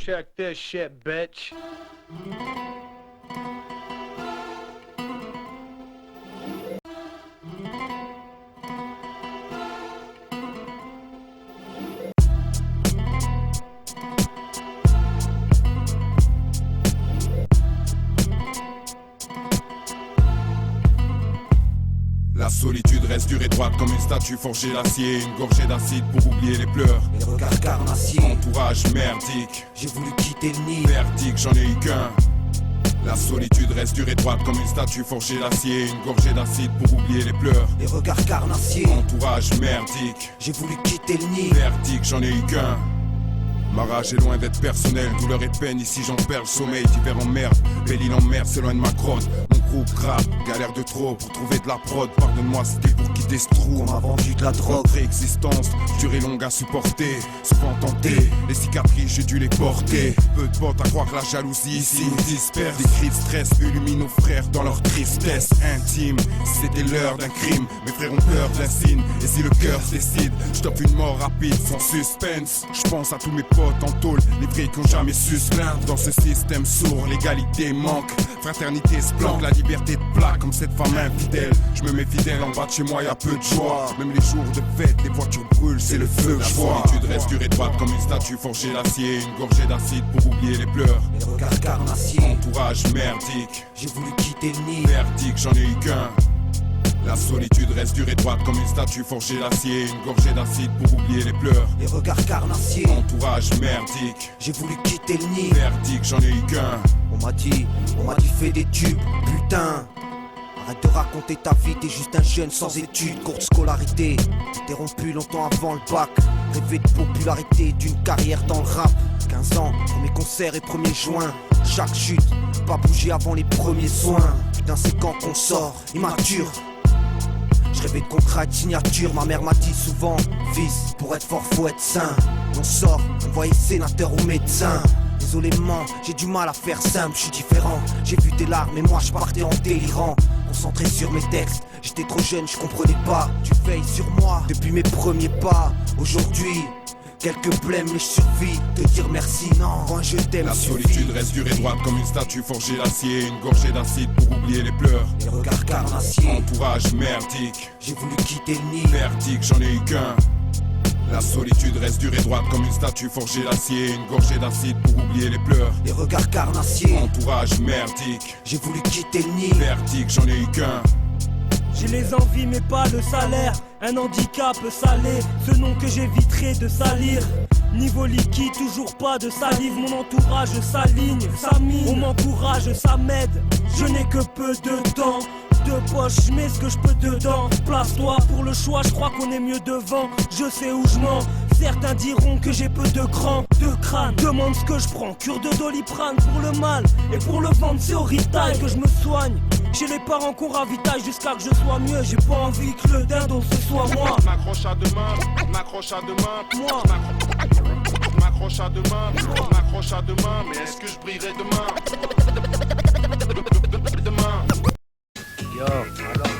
Check this shit, bitch. La solitude reste dure et droite comme une statue forgée d'acier. Une gorgée d'acide pour oublier les pleurs. Les regards carnassiers. Entourage merdique. J'ai voulu quitter le nid. Verdict, j'en ai eu qu'un. La solitude reste dure et droite comme une statue forgée d'acier. Une gorgée d'acide pour oublier les pleurs. Les regards carnassiers. Entourage merdique. J'ai voulu quitter le nid. Verdict, j'en ai eu qu'un. Ma rage est loin d'être personnelle, douleur et peine, ici j'en perds le sommeil. D'hiver en merde, Belle-Île en mer, c'est loin de ma grotte. Mon groupe grave, galère de trop pour trouver de la prod. Pardonne-moi, c'était pour quitter ce trou. On m'a vendu de la drogue. Réexistence, durée longue à supporter. Souvent tenté, les cicatrices j'ai dû les porter. Peu de potes à croire que la jalousie ici nous disperse. Des cris de stress illuminent nos frères dans leur tristesse intime. Si c'était l'heure d'un crime, mes frères ont peur de l'insigne. Et si le cœur se décide, je tape une mort rapide sans suspense. Je pense à tous mes potes en tôle, les vrais qui ont jamais su se plaindre. Dans ce système sourd, l'égalité manque. Fraternité se planque, la liberté de plaque comme cette femme infidèle. Je me mets fidèle, en bas de chez moi y'a peu de joie. Même les jours de fête, les voitures brûlent, c'est le feu que je vois. La solitude reste dure et droite comme une statue forgée d'acier. Une gorgée d'acide pour oublier les pleurs. Les regards carnassiers. Entourage merdique. J'ai voulu quitter le nid. Verdict, j'en ai eu qu'un. La solitude reste dure et droite comme une statue forgée d'acier. Une gorgée d'acide pour oublier les pleurs. Les regards carnassiers. Entourage merdique. J'ai voulu quitter le nid. Verdict, j'en ai eu qu'un. On m'a dit fais des tubes, putain. Arrête de raconter ta vie, t'es juste un jeune sans études, courte scolarité. Interrompu longtemps avant le bac. Rêver de popularité, d'une carrière dans le rap. 15 ans, premier concert et 1er juin. Chaque chute, pas bouger avant les premiers soins. Putain c'est quand qu'on sort, immature. Je rêvais de contrat et de signature, ma mère m'a dit souvent: fils, pour être fort faut être sain. On sort, on voyait sénateur ou médecin. Désolé maman, j'ai du mal à faire simple, je suis différent. J'ai vu tes larmes et moi je partais en délirant. Concentré sur mes textes, j'étais trop jeune, je comprenais pas. Tu veilles sur moi depuis mes premiers pas. Aujourd'hui, quelques blèmes mais je survis. Te dire merci, non, quand je t'aime. La solitude reste dure et droite comme une statue forgée d'acier. Une gorgée d'acide pour oublier les pleurs. Les regards carnassiers. Entourage merdique. J'ai voulu quitter le nid. Verdict, j'en ai eu qu'un. La solitude reste dure et droite comme une statue forgée d'acier. Une gorgée d'acide pour oublier les pleurs. Les regards carnassiers. Entourage merdique. J'ai voulu quitter le nid. Verdict, j'en ai eu qu'un. J'ai les envies mais pas le salaire. Un handicap salé, ce nom que j'éviterai de salir. Niveau liquide, toujours pas de salive. Mon entourage s'aligne, ça mine. On m'encourage, ça m'aide. Je n'ai que peu de temps. De poche, je mets ce que je peux dedans. Place-toi pour le choix, je crois qu'on est mieux devant. Je sais où je mens. Certains diront que j'ai peu de cran, de crâne. Demande ce que je prends, cure de Doliprane pour le mal. Et pour le ventre, c'est au retail que je me soigne. Chez les parents qu'on ravitaille jusqu'à que je sois mieux. J'ai pas envie que le dindon ce soit moi. M'accroche à demain, m'accroche à demain. Moi. M'accroche à demain, m'accroche à demain. Mais est-ce que je brillerai demain? Demain.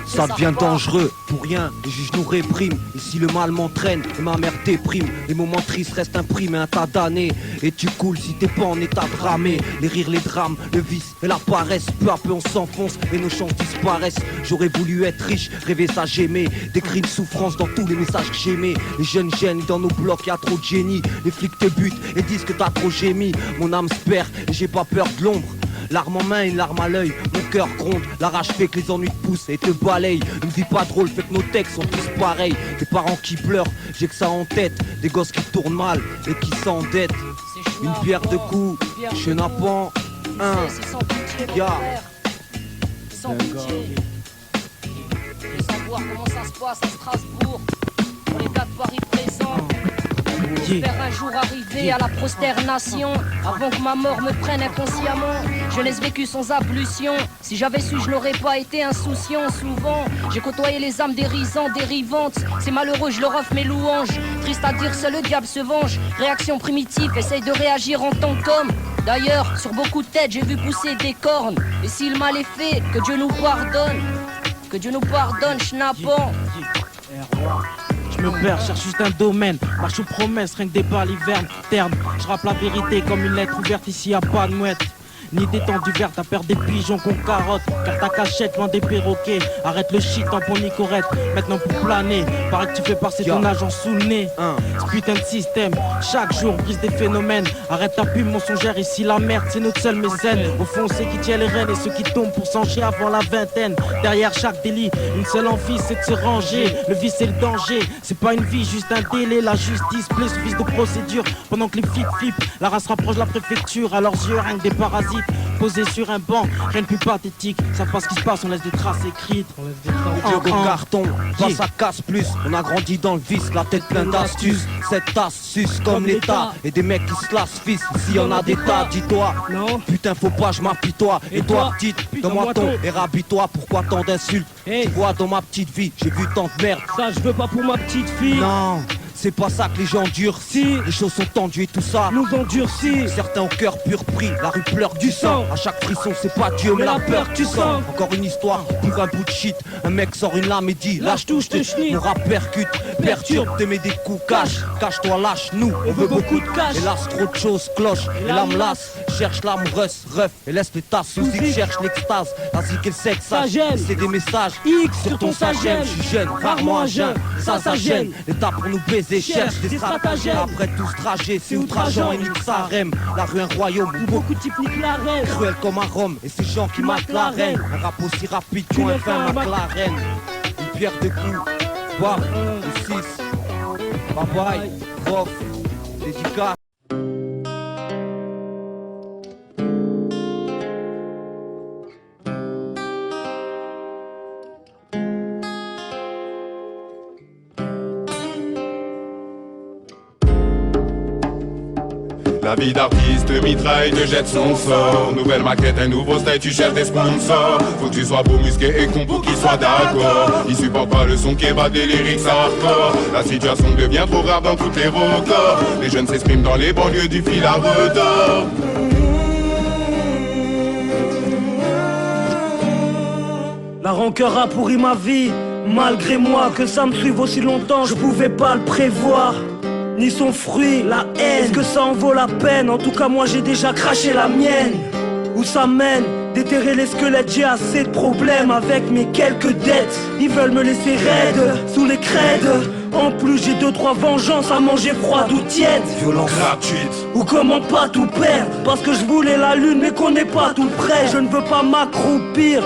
Ça devient dangereux, pour rien, les juges nous répriment. Et si le mal m'entraîne, et ma mère déprime, les moments tristes restent imprimés un tas d'années. Et tu coules si t'es pas en état de ramer. Les rires, les drames, le vice et la paresse. Peu à peu on s'enfonce et nos chances disparaissent. J'aurais voulu être riche, rêver ça j'aimais. Des cris de souffrance dans tous les messages que j'aimais. Les jeunes gênent, dans nos blocs y'a trop de génie. Les flics te butent et disent que t'as trop gémi. Mon âme se perd et j'ai pas peur de l'ombre. L'arme en main, une larme à l'œil, mon cœur gronde. La rage fait que les ennuis te poussent et te balayent. Une vie pas drôle fait que nos textes sont tous pareils. Des parents qui pleurent, j'ai que ça en tête. Des gosses qui tournent mal et qui s'endettent. Une pierre de coups, chenapan, un, ya. Sans pitié. Je veux savoir comment ça se passe à Strasbourg. Pour les gars de Paris présents. J'espère un jour arriver à la prosternation. Avant que ma mort me prenne inconsciemment. Jeunesse vécue sans ablution. Si j'avais su, je n'aurais pas été insouciant. Souvent, j'ai côtoyé les âmes dérisantes, dérivantes. C'est malheureux, je leur offre mes louanges. Triste à dire, seul le diable se venge. Réaction primitive, essaye de réagir en tant qu'homme. D'ailleurs, sur beaucoup de têtes, j'ai vu pousser des cornes. Et si le mal est fait, que Dieu nous pardonne. Que Dieu nous pardonne, schnappant. Je me perds, cherche juste un domaine. Marche aux promesses, rien que des balivernes ternes. Je rappe la vérité comme une lettre ouverte, ici y'a pas de mouette. Ni d'étendue verte, t'as peur des pigeons qu'on carotte. Car ta cachette loin des perroquets. Arrête le shit, tampon ni correct. Maintenant pour planer, paraît que tu fais passer ton agent sous le nez. Ce putain de système, chaque jour brise des phénomènes. Arrête ta pub mensongère, ici la merde c'est notre seule mécène. Au fond c'est qui tient les rênes et ceux qui tombent pour s'en chier avant la vingtaine. Derrière chaque délit, une seule envie c'est de se ranger. Le vice c'est le danger, c'est pas une vie, juste un délai. La justice plus vice de procédure. Pendant que les flics flippent, la race rapproche de la préfecture. À leurs yeux rien que des parasites. Posé sur un banc, rien de plus pathétique. Ça pas ce qui se passe, on laisse des traces écrites. Au carton, pas ça casse plus. On a grandi dans le vice, la tête pleine d'astuces. Cette tasse suce comme l'État. Et des mecs qui se lassent fils, ici y'en a des tas. Dis-toi, putain faut pas, je m'apitoie. Et toi petite, donne-moi ton et rabis-toi. Pourquoi tant d'insultes? Tu vois dans ma petite vie, j'ai vu tant de merde. Ça je veux pas pour ma petite fille. Non, c'est pas ça que les gens endurcissent. Les choses sont tendues et tout ça nous endurcit. Certains au cœur pur pris, la rue pleure du sang. À chaque frisson c'est pas Dieu mais la peur tu sens. Encore une histoire pour un bout de shit. Un mec sort une lame et dit lâche tout, je te chenille. Mon rap percute, perturbe, te met des coups, cache-toi, lâche-nous, on veut beaucoup de cash. Hélas trop de choses cloche et l'âme lasse. Cherche l'amoureuse, ref et laisse les tasses. Musique cherche l'extase, la zik et le sexe, ça gêne. C'est des messages X sur ton sagem. Je suis jeune, rarement à jeun, ça gêne. L'état pour nous baiser cherche des stratagèmes. Après tout ce trajet, c'est outrageant et nique sa rème. La rue un royaume où beaucoup de types niquent la reine. Cruel comme un Rome et ces gens qui matent la reine. Un rap aussi rapide qu'un fin McLaren. Une pierre de coups, boire, le 6. Bye bye, prof, dédicace. La vie d'artiste mitraille te jette son sort. Nouvelle maquette, un nouveau style, tu cherches des sponsors. Faut que tu sois beau, musqué et con pour qu'ils soient d'accord. Ils supportent pas le son qui bat des lyrics hardcore. La situation devient trop rare dans tous les records. Les jeunes s'expriment dans les banlieues du fil à retordre. La rancœur a pourri ma vie. Malgré moi, que ça me suive aussi longtemps, je pouvais pas le prévoir. Ni son fruit, la haine. Est-ce que ça en vaut la peine? En tout cas moi j'ai déjà craché la mienne. Où ça mène? Déterrer les squelettes, j'ai assez de problèmes avec mes quelques dettes. Ils veulent me laisser raide, sous les crèdes. En plus j'ai 2-3 vengeances à manger froide ou tiède. Violence gratuite. Ou comment pas tout perdre? Parce que je voulais la lune mais qu'on n'est pas tout près. Je ne veux pas m'accroupir.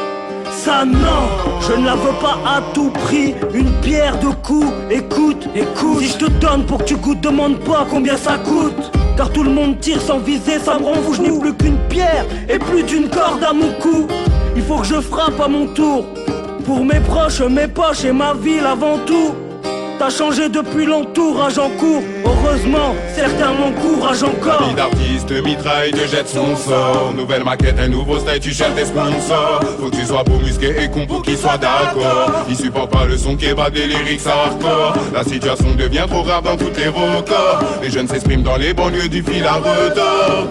Ça non, je ne la veux pas à tout prix. Une pierre de coups, écoute, écoute. Si je te donne pour que tu goûtes, demande pas combien ça coûte. Car tout le monde tire sans viser, ça me rend fou. Je n'ai plus qu'une pierre et plus d'une corde à mon cou. Il faut que je frappe à mon tour. Pour mes proches, mes poches et ma ville avant tout. T'as changé depuis l'entourage en cours. Heureusement, certains m'encouragent encore. La vie d'artiste mitraille te jette son sort. Nouvelle maquette, un nouveau style, tu cherches des sponsors. Faut que tu sois beau, musqué et con pour qu'ils soient d'accord. Ils supportent pas le son qui bat des lyrics hardcore. La situation devient trop rare dans tous les records. Les jeunes s'expriment dans les banlieues du fil à retordre.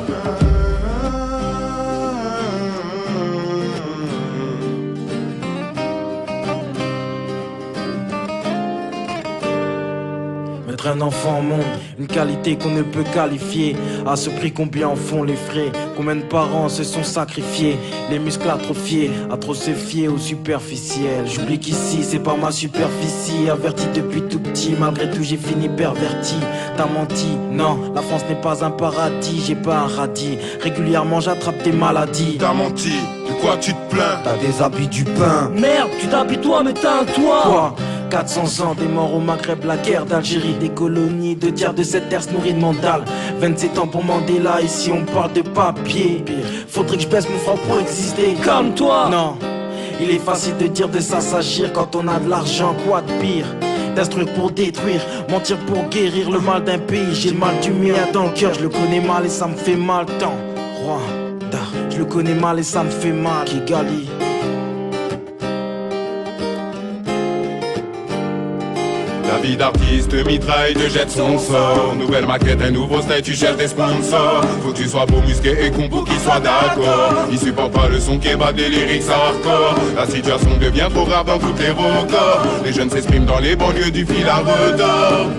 Un enfant au monde, une qualité qu'on ne peut qualifier. À ce prix combien en font les frais? Combien de parents se sont sacrifiés? Les muscles atrophiés, à trop se fier au superficiel. J'oublie qu'ici c'est pas ma superficie. Averti depuis tout petit, malgré tout j'ai fini perverti. T'as menti, non, la France n'est pas un paradis. J'ai pas un radis, régulièrement j'attrape tes maladies. T'as menti, de quoi tu te plains? T'as des habits du pain. Merde, tu t'habilles toi mais t'as un toit. Quoi? 400 ans, des morts au Maghreb, la guerre d'Algérie, des colonies, de tiers de cette terre se nourrit de mandales. 27 ans pour Mandela, ici on parle de papier. Faudrait que je baisse mon front pour exister. Comme toi. Non, il est facile de dire de ça s'agir quand on a de l'argent, quoi de pire? D'instruire pour détruire, mentir pour guérir le mal d'un pays. J'ai le mal du mien dans le cœur, je le connais mal et ça me fait mal tant. Rwanda, je le connais mal et ça me fait mal. Kigali. La vie d'artiste mitraille te jette son sort. Nouvelle maquette, un nouveau style, tu cherches des sponsors. Faut que tu sois beau, musqué et con pour qu'ils soient d'accord. Ils supportent pas le son qui bat des lyrics hardcore. La situation devient trop grave dans toutes les records. Les jeunes s'expriment dans les banlieues du fil à retordre.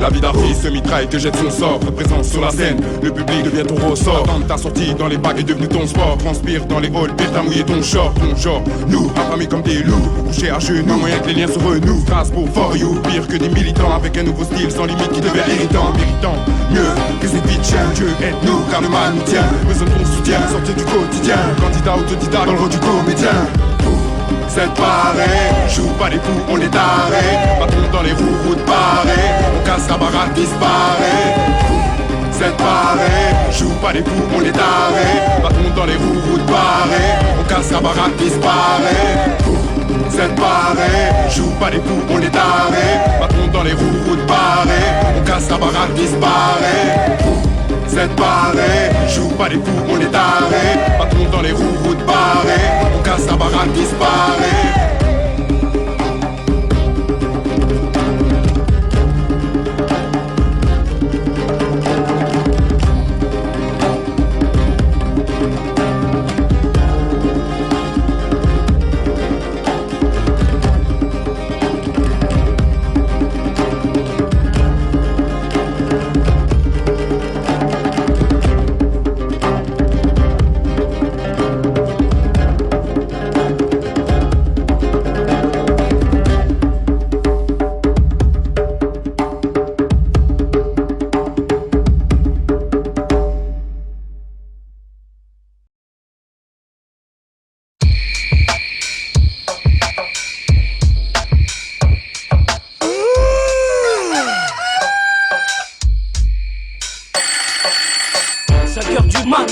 La vie d'artiste mitraille que jette son sort. Présence sur la scène, le public devient ton ressort. Attendre ta sortie dans les bacs est devenu ton sport. Transpire dans les halls, pire t'as mouillé ton short. Ton genre, nous, affamés comme des loups, couchés à genoux, moyen que les liens se renouent. Strasbourg for you, pire que des militants. Avec un nouveau style sans limite qui devient irritant. Méritant mieux que ces bitches. Dieu aide-nous car le mal nous tient. Besoin de ton soutien, sortir du quotidien. Candidat autodidacte dans le rôle du comédien. C'est pareil, joue pas les fous, on est tarés. Patron dans les roues, routes barrées. On casse la baraque, disparaît. C'est pareil, joue pas les fous, on est tarés. Patron dans les roues, routes barrées. On casse la baraque, disparaît. C'est pareil, joue pas les fous, on est tarés. Patron dans les roues, routes barrées. On casse la baraque, disparaît. C'est pareil, joue pas les fous, on est tarés. Patron dans les roues, routes barrées. On casse la baraque, disparaît.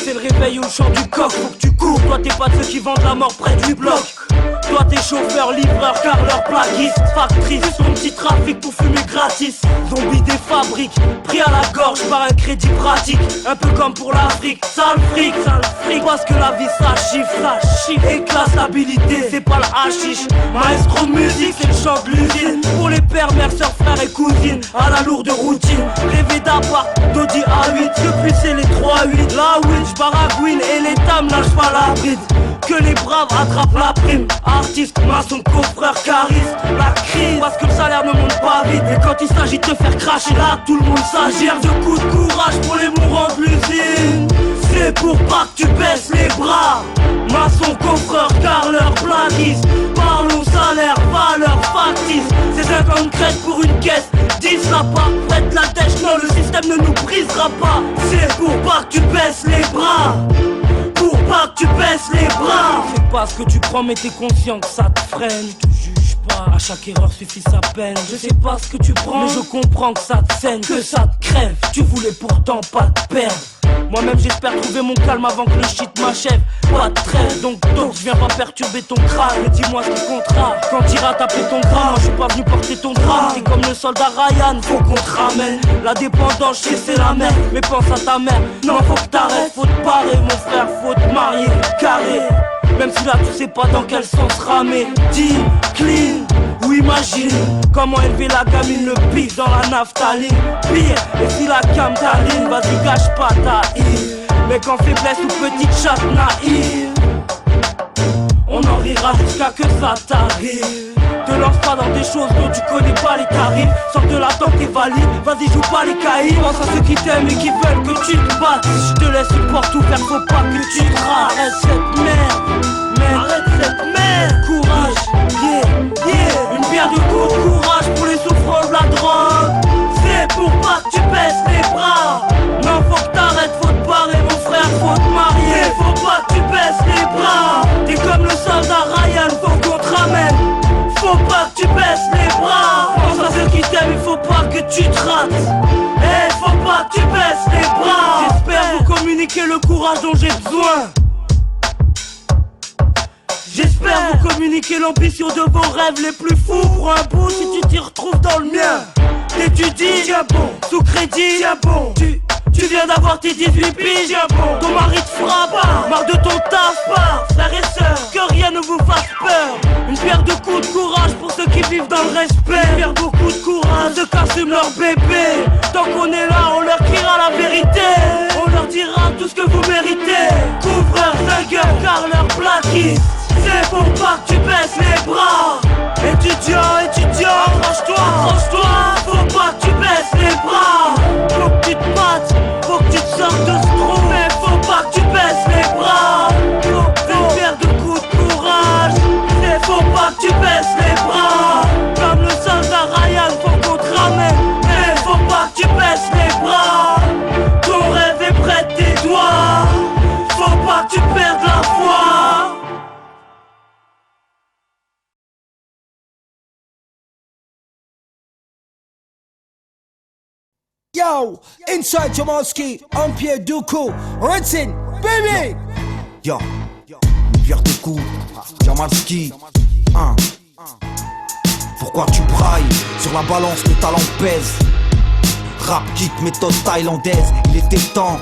C'est le réveil ou le chant du coq, faut que tu cours. Toi t'es pas de ceux qui vendent la mort près du bloc. Toi t'es chauffeur, livreur, carleur, plaquiste, factrice. Son petit trafic pour fumer gratis. Zombie des fabriques, pris à la gorge par un crédit pratique. Un peu comme pour l'Afrique, sale fric. Parce que la vie ça chiffre. Et classabilité, c'est pas le hashish. Maestro de musique, c'est le chant de l'usine. Pour les pères, mères, sœurs, frères et cousines. À la lourde routine, rêver d'appart, d'Audi A8. Depuis c'est les 3-8, la witch, baragouine et les dames lâchent pas la bride. Que les braves attrapent la prime. Artiste, maçon, coffreur, charisme. La crise, parce que le salaire ne monte pas vite. Et quand il s'agit de te faire cracher, là tout le monde s'agit. De coups de courage pour les mourants de l'usine. C'est pour pas que tu baisses les bras. Maçon, coffreur, carleur, plaquiste. Parlons salaire, valeur, factice. C'est 50 crêtes pour une caisse. 10 là pas, faites la dèche, non le système ne nous brisera pas. C'est pour pas que tu baisses les bras. Pour pas que tu baisses les bras. C'est pas ce que tu prends mais t'es conscient que ça te freine. Je te juge pas, à chaque erreur suffit sa peine. Je sais pas ce que tu prends mais je comprends que ça te saigne, que ça te crève. Tu voulais pourtant pas te perdre. Moi-même j'espère trouver mon calme avant que le shit m'achève. Pas de trêve, donc je viens pas perturber ton crâne. Mais dis-moi ce qui comptera quand t'iras taper ton crâne. Moi je suis pas venu porter ton drame. T'es comme le soldat Ryan, faut qu'on te ramène. La dépendance, je sais c'est la merde. Mais pense à ta mère, non faut que t'arrêtes. Faut te parer mon frère, faut te marier, carré. Même si là tu sais pas dans quel sens ramer. Dis, clean, ou imagine comment élever la gamine, le pic dans la naphtaline. Pire, et si la cam t'aligne, vas-y gâche pas ta île. Mais quand faiblesse ou petite chatte naïve, on en rira jusqu'à que ça t'arrive. Te lance pas dans des choses dont tu connais pas les tarifs. Sors de la tente et valide, vas-y joue pas les caïds. Pense à ceux qui t'aiment et qui veulent que tu te battes. Si je te laisse une porte ouverte, faut pas que tu te rates. Arrête cette merde, arrête cette merde. Courage, yeah, yeah. Une bière de coup de courage pour les souffrants de la drogue. C'est pour pas que tu baisses les bras. Non faut que t'arrêtes, faut te barrer mon frère, faut te marier. Faut pas que tu baisses les bras. T'es comme le soldat Ryan, faut qu'on te ramène. Faut pas que tu baisses les bras. Pense à ceux qui t'aiment, il faut pas que tu te rates. Eh, faut pas que tu baisses les bras. J'espère vous communiquer le courage dont j'ai besoin. J'espère vous communiquer l'ambition de vos rêves les plus fous. Prends un bout si tu t'y retrouves dans le mien. T'étudies, tiens bon, sous crédit, tiens bon. Tu viens d'avoir tes 18 piges, tiens bon. Ton mari te frappe, marre de ton taf, part. Frères et sœurs, que rien ne vous fasse peur. Une pierre de coups de courage pour ceux qui vivent dans le respect. Une pierre beaucoup de courage, ceux qui assument leur bébé. Tant qu'on est là, on leur criera la vérité. On leur dira tout ce que vous méritez. Couvreur de gueule, car leur plaquiste. C'est pour pas que tu baisses les bras. Étudiant, accroche-toi, faut pas que tu baisses les bras. Faut que tu te battes, faut que tu te sortes de ce trou. Mais faut pas que tu baisses les bras. Faut une pierre de coups de courage. Et faut pas que tu baisses les bras. Comme le soldat Ryan, faut qu'on te ramène. Mais faut pas que tu baisses les bras. Ton rêve est près de tes doigts. Faut pas que tu perdes la foi. Yo, inside Jamalski, en Pierre Ducou, Ritson, baby. Yo, une pierre de coups, Jamalski, Pourquoi tu brailles? Sur la balance, le talent pèse. Rap kick, méthode thaïlandaise. Il était temps,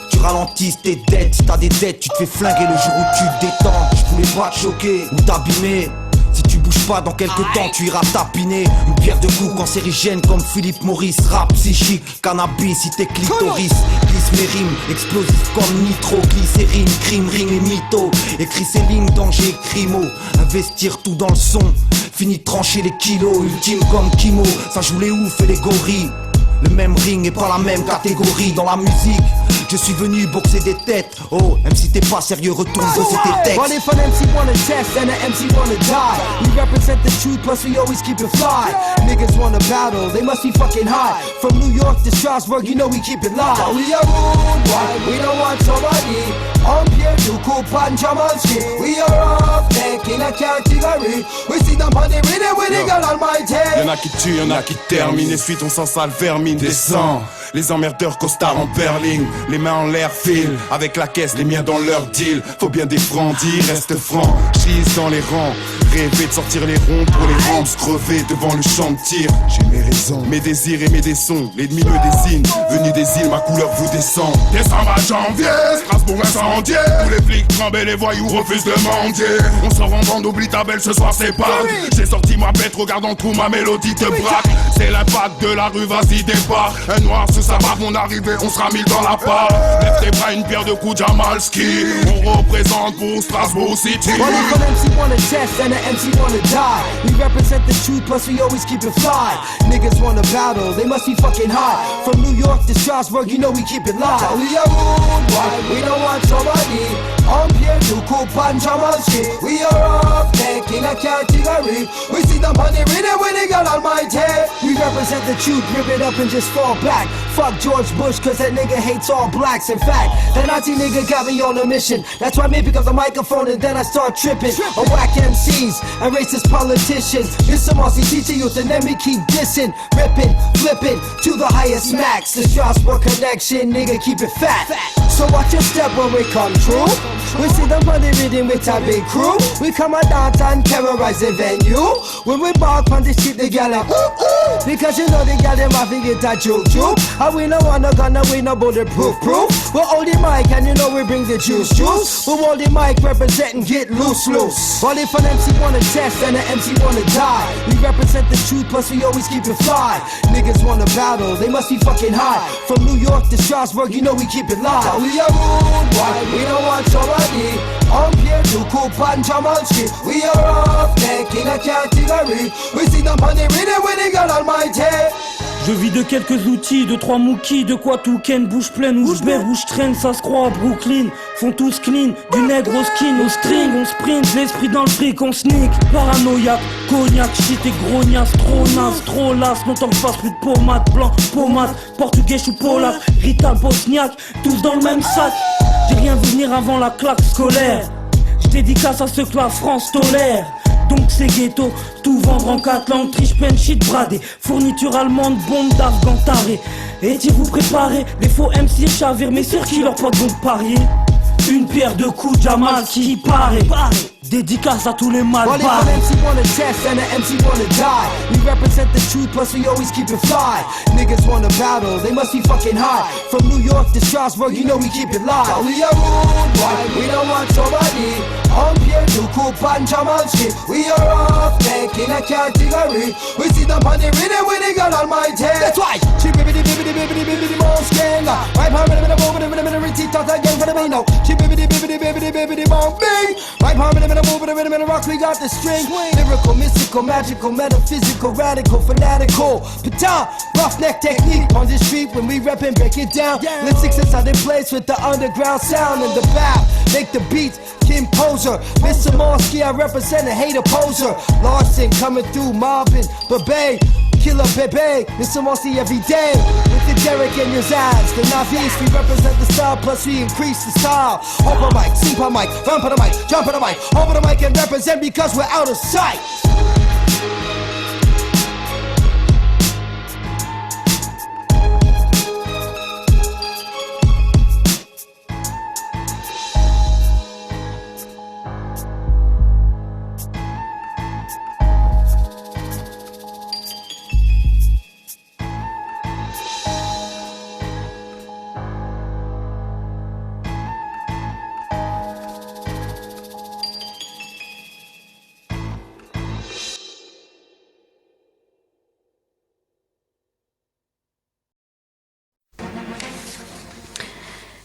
tu ralentisses tes dettes. Si t'as des dettes, tu te fais flinguer le jour où tu te détends. Je voulais pas te choquer ou t'abîmer. Si tu bouges pas dans quelques temps, tu iras tapiner. Une pierre de coups cancérigène comme Philippe Maurice. Rap psychique, cannabis, si t'es clitoris. Glisse mes rimes, explosif comme nitro. Glycérine, crime, ring et mytho. Écris ces lignes, danger, crimo. Investir tout dans le son. Fini de trancher les kilos, ultime comme Kimo. Ça joue les oufs et les gorilles. Le même ring et pas la même catégorie. Dans la musique, je suis venu boxer des têtes. Oh, même si t'es pas sérieux, retourne bosser tes textes. Well, if an MC wanna test and an MC wanna die, we represent the truth, plus we always keep it fly. Niggas wanna battle, they must be fucking high. From New York to Strasbourg, you know we keep it live. We are rude, why? We don't want somebody. On Pierre Ducou, Pan Jamalski. We are off, taking a category. We see them on the rhythm with the God Almighty. Y'en a qui tuent, y'en a qui terminent. Essuie ton sang sale, vermine, descend. Les emmerdeurs costards en berline. Les mains en l'air, file. Avec la caisse, les miens dans leur deal. Faut bien des francs, dis, reste franc. Chise dans les rangs. Rêver de sortir les ronds pour les rendre crever devant le champ de tir. J'ai mes raisons, mes désirs et mes dessons. L'ennemi me désigne, venu des îles, ma couleur vous descend. Décembre à janvier, Strasbourg incendié. Tous les flics tremblent, les voyous refusent de mendier. On sort en bande, oublie ta belle, ce soir c'est pas. J'ai sorti ma bête, regarde en trou, ma mélodie te braque. C'est l'impact de la rue, vas-y départ. Un noir sous sa barbe, on arrivait, on sera mille dans la part. Lève tes bras, une pierre de coups, Jamalski. On représente pour Strasbourg City. Well, if an MC wanna test and an MC wanna die, we represent the truth, plus we always keep it fly. Niggas wanna battle, they must be fucking high. From New York to Strasbourg, you know we keep it live. We are rude, why? We don't want somebody. On Pierre Ducou, Pan Jamalski. We are off, taking a category. We see them on the rhythm with the God Almighty. We represent the truth, rip it up and just fall back. Fuck George Bush, cause that nigga hates all blacks. In fact, that Nazi nigga got me on a mission. That's why me pick up the microphone and then I start tripping. I whack MCs and racist politicians. This some Aussie teacher youth and then we keep dissing. Ripping, flipping to the highest max. The Strasbourg connection, nigga keep it fat. So watch your step when we come true. We see them on the rhythm with a big crew. We come a dance and terrorize the venue. When we bark on the street, the gal are ooh. Because you know the gal them have to get a juke. And we no wanna gonna win no bulletproof proof. We hold the mic and you know we bring the juice. We hold the mic representing get loose. Well, if an MC wanna test and an MC wanna die, we represent the truth, plus we always keep it fly. Niggas wanna battle, they must be fucking high. From New York to Strasbourg, you know we keep it live. We are rude, why? We don't want somebody. On Pierre Ducou, Pan Jamalski. We are off, taking a category. We see them on the rhythm with the God Almighty. Je vis de quelques outils, de trois mookies, de quoi tout ken, bouche pleine, où je où je traîne, ça se croit à Brooklyn. Font tous clean, du nègre au skin, au string, on sprint, l'esprit dans le fric, on sneak. Paranoïaque, cognac, shit et grognasse, trop las, longtemps que je fasse plus de pommade, blanc, pommade, portugais ou polac, Rita, bosniaque, tous dans le même sac. J'ai rien vu venir avant la claque scolaire. Je dédicace à ceux que la France tolère. Donc c'est ghetto, tout vendre en 4 langues, triche, pen, shit, bradé. Fourniture allemande, bombe d'Afghan taré. Et si vous préparez, les faux MC chavirent, mes circuits, leurs potes vont parier. Une pierre de coups, Jamal qui paraît. Dédicace à tous les Well, if malbars. an MC wanna test and an MC wanna die, we represent the truth, plus we always keep it fly. Niggas wanna battle, they must be fucking high. From New York to Strasbourg, you know we keep it live. We are rude, boy, we don't want somebody. On pierre de coup, pan Jamalski. We are off, taking a category. We see them on the rhythm with the God Almighty. That's why. She bibbidi bibbidi bibbidi bibbidi most king. Right palm in the middle, over the middle, repeat that again for the main note. She bibbidi bibbidi bibbidi bibbidi bong bing. Right palm in the middle, over the rhythm and the rock, we got the string. Lyrical, mystical, magical, metaphysical, radical, fanatical. Pata, roughneck technique on the street when we rap and break it down. Lipsticks inside in place with the underground sound in the back. Make the beats, Kim Poser. Mr. Morsky, I represent a hater poser. Larson coming through, mobbing, Babe. Killer Bebe, Mr. Morsky every day. With the Derek and your Zaz, the Navis, we represent the style, plus we increase the style. Open mic, sleep on mic, run for the mic, jump on the mic, over the mic and represent because we're out of sight.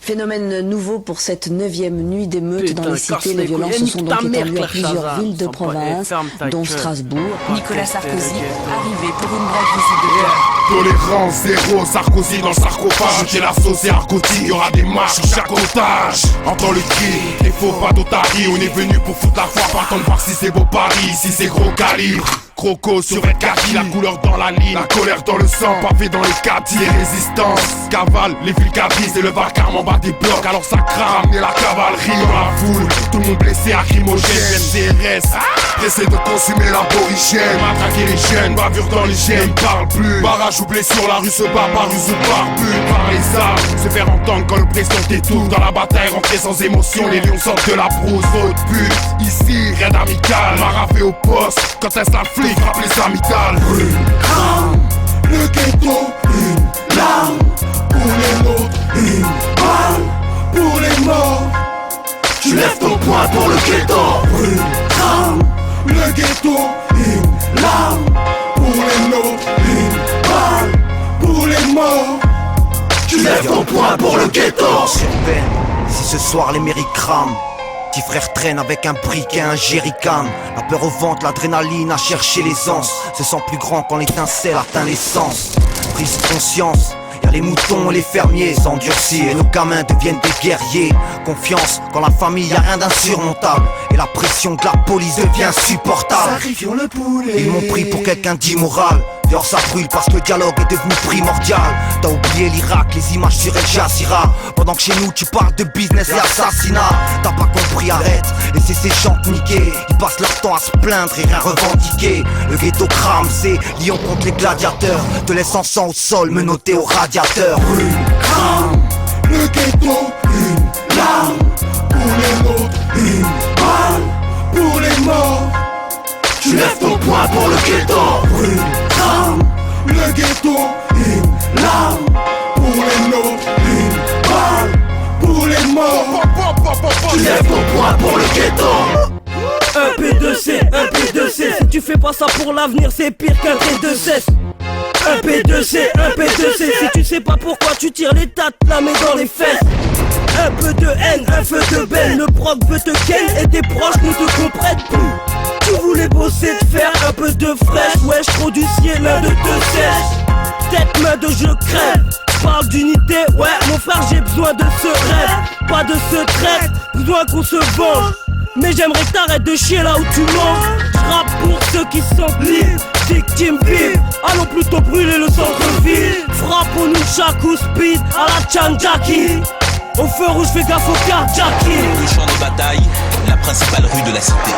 Phénomène nouveau pour cette 9e nuit d'émeute dans les cités. Les violences se sont donc étendues à plusieurs villes de province, dont Strasbourg. Nicolas Sarkozy, arrivé pour une brève visite de terrain. Tolérance zéro, Sarkozy dans le sarcophage. J'ai la sauce et Arcoti, y'aura des marches sur chaque otage. Entends le cri, et faut pas d'otarie. On est venu pour foutre la foi, pas attendre voir si c'est beau Paris, si c'est gros calibre. Croco sur un kaki, la couleur dans la ligne, la colère dans le sang, pavé dans les quartiers, les résistances, cavale, les fils cabrisent et le vacarme en bas des blocs, alors ça crame, et la cavalerie dans la foule, tout le monde blessé, acrymogène, CRS, pressé de consumer l'aborigène, matraquer les jeunes, bavure dans les gènes, parle plus, barrage ou blessure, la rue se bat par ruse ou par but, par les armes, se faire entendre quand l'oppression t'étouffe, dans la bataille, rentrer sans émotion, les lions sortent de la brousse, haute but, ici, rien d'amical, marafé au poste, quand est-ce la flic, frappe les amygdales. Brûle, crame, le ghetto, une larme pour les nôtres, une balle pour les morts. Tu lèves ton poing pour le ghetto. Brûle, crame, le ghetto, une larme pour les nôtres, une balle pour les morts. Tu lèves ton poing pour le ghetto. Si ce soir les mairies crament, petit frère traîne avec un briquet, un jerrycan. La peur au ventre, l'adrénaline à chercher l'essence. Se sent plus grand quand l'étincelle atteint l'essence. Prise de conscience, y'a les moutons et les fermiers s'endurcir et nos gamins deviennent des guerriers. Confiance quand la famille y'a rien d'insurmontable et la pression de la police devient insupportable. Sacrifions le poulet. Ils m'ont pris pour quelqu'un d'immoral. Dehors ça brûle parce que le dialogue est devenu primordial. T'as oublié l'Irak, les images sur El Jazeera. Pendant que chez nous tu parles de business et assassinat. T'as pas compris, arrête, laissez ces gens te niquer. Ils passent leur temps à se plaindre et rien revendiquer. Le ghetto crame, c'est lion contre les gladiateurs. Te laisse en sang au sol, menotté au radiateur. Brûle, crame, le ghetto, une larme pour les nôtres, une balle pour les morts. Tu lèves ton poing pour le ghetto. Brûle, crame, le ghetto, une larme pour les nôtres, une balle pour les morts. Tu lèves ton poing pour le ghetto. Un P2C, un P2C. Si tu fais pas ça pour l'avenir, c'est pire qu'un T2C. Un P2C, un P2C. Si tu sais pas pourquoi tu tires les tates, la mets dans les fesses. Un peu de haine, un feu de benne. Le proc veut te ken et tes proches ne te comprennent plus. Tu voulais bosser, te faire un peu de fraîche. Wesh, trop du ciel, l'un de te sèche. Tête, main de je crève. Parle d'unité, ouais, mon frère, j'ai besoin de ce rêve. Pas de ce traite, besoin qu'on se venge. Mais j'aimerais que t'arrêtes de chier là où tu manges. J'rappe pour ceux qui se sentent libres. Victime vive, allons plutôt brûler le centre-ville. Frappons-nous chaque coup speed à la Tchandjaki. Au feu rouge, fais gaffe au carjacking. Le champ de bataille, la principale rue de la cité.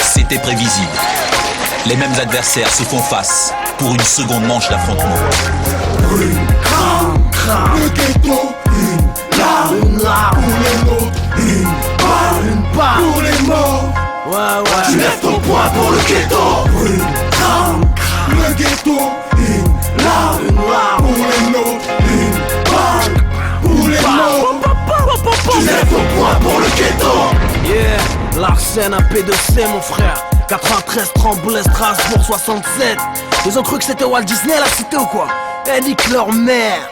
C'était prévisible. Les mêmes adversaires se font face pour une seconde manche d'affrontement. Brûle, crame, le ghetto, une larme balle. Pour les nôtres, une balle. Pour les morts, ouais. Tu lèves ton poing pour le ghetto. Une crame, le ghetto. Une larme, pour les nôtres. Une balle, pour les morts. Tu lèves ton poing pour le ghetto. Yeah, Larsen, un P2C mon frère. 93, Tremblay, Strasbourg, 67. Ils ont cru que c'était Walt Disney à la cité ou quoi? Eh, nique leur mère.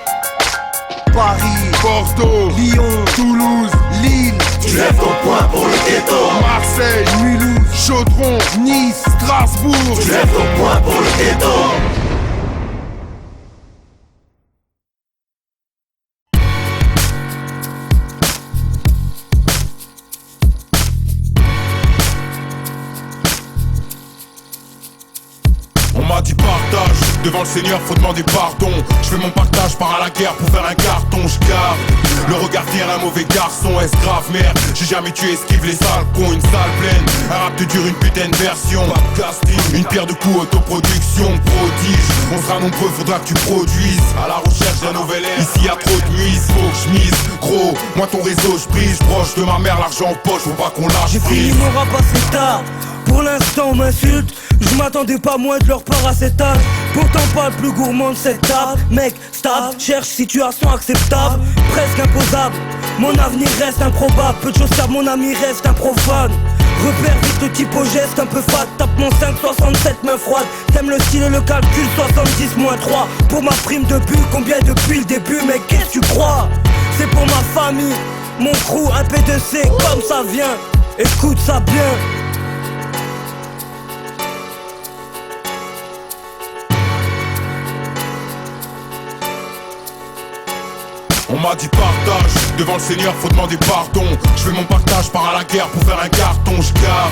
Paris, Bordeaux, Lyon, Toulouse, Lille. Tu lèves ton poing pour le ghetto. Marseille, Mulhouse, Chaudron, Nice, Strasbourg. Tu lèves ton poing pour le ghetto. On m'a dit partage, devant le Seigneur faut demander pardon. Je fais mon partage, pars à la guerre pour faire un carton. Je garde le regard fier, un mauvais garçon. Est-ce grave merde, j'ai jamais tué, esquive les sales cons. Une salle pleine, un rap te dure une putain de version. Pas de casting, une pierre de coups, autoproduction, prodige. On sera nombreux, faudra que tu produises. À la recherche d'un nouvel air, ici y'a trop de nuits. Faut que je mise, gros, moi ton réseau je brise. Proche de ma mère, l'argent en poche, faut pas qu'on lâche. J'ai fini mon rap assez tard. Pour l'instant on m'insulte, je m'attendais pas moins de leur part à cet âge. Pourtant pas le plus gourmand de cette table. Mec, stable, cherche situation acceptable, presque imposable. Mon avenir reste improbable, peu de choses car mon ami reste un profane. Repère vite le type au geste un peu fat. Tape mon 5,67 main froide. T'aimes le style et le calcul 70-3. Pour ma prime de but, combien depuis le début? Mais qu'est-ce que tu crois? C'est pour ma famille, mon crew, un P2C comme ça vient. Écoute ça bien. On m'a dit partage, devant le Seigneur faut demander pardon. Je fais mon partage, pars à la guerre pour faire un carton. Je garde